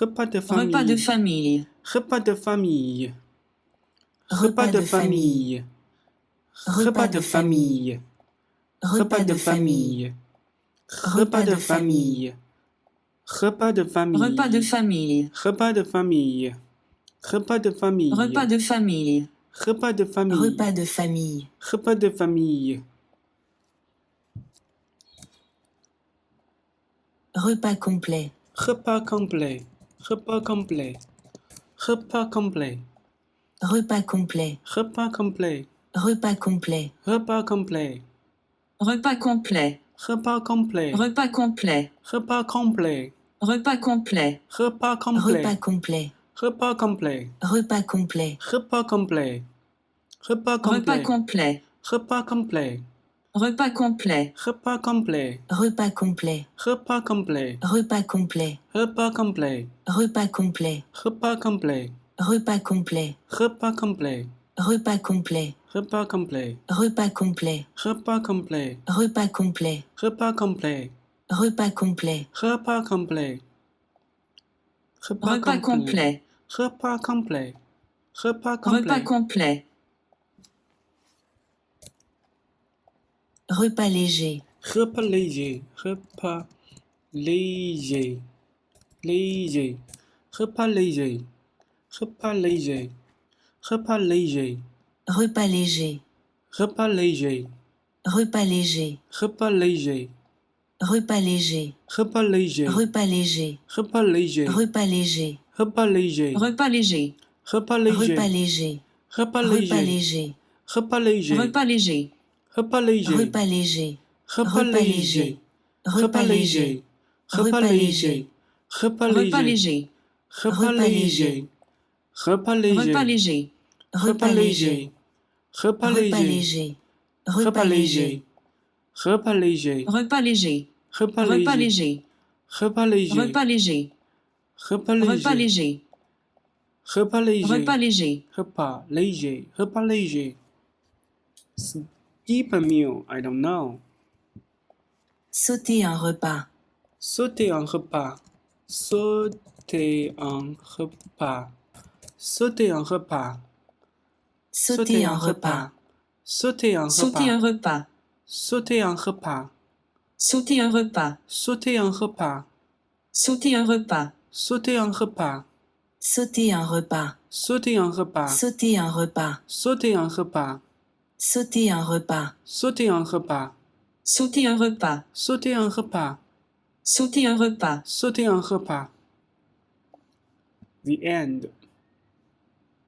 repas de Repas de famille, famille. repas de famille, Repas de famille. repas de famille, repas de famille, repas de famille, repas de famille, Repas de famille. repas de famille, repas de famille, Repas de famille. repas de famille, Repas de famille. repas de famille, Repas complet. repas complet, repas complet, repas complet, Repas complet. repas complet, Repas complet. repas complet, Repas complet. repas complet, Repas complet. repas complet, Repas complet. repas Repas complet, complet. repas complet, Repas complet. repas complet, repas Repas complet, complet. repas complet, Repas complet. repas complet, Repas complet. repas complet, Repas complet. repas complet, Repas complet. repas complet, Repas complet. repas complet, Repas complet. repas complet, Repas complet. repas complet, Repas complet. repas complet, Repas complet. repas complet, Repas complet. repas complet, repas Repas complet, complet. Repas léger. repas léger, repas léger, léger, repas léger, repas léger, repas léger, Repas léger. repas léger, Repas léger. repas léger, Repas léger. repas léger, Repas léger. repas léger, Repas léger. repas léger, Repas léger. repas Repas léger, léger. repas Repas léger, léger. repas léger, Repas léger. repas léger, Repas léger. repas Repas léger, léger. Repas léger. repas léger, repas Repas léger, léger. repas léger, repas Repas léger, léger. repas léger, repas Repas léger, léger. repas léger, repas léger, Repas léger. repas Repas léger, léger. repas léger, Repas léger. repas Repas léger, léger. repas léger, Repas léger. repas léger, repas léger. Skip a meal, I don't know. Sauter un repas. Sauter un repas, sauter un repas, sauter un repas, Sauter un repas. sauter un Sauter un repas, repas. sauter un repas, Sauter un repas. sauter un repas, Sauter un repas. sauter un repas, Sauter un repas. sauter un repas, Sauter un repas. sauter un repas, Sauter un repas. sauter un repas, Sauter un repas. sauter un repas, Sauter un repas. sauter un repas. The end.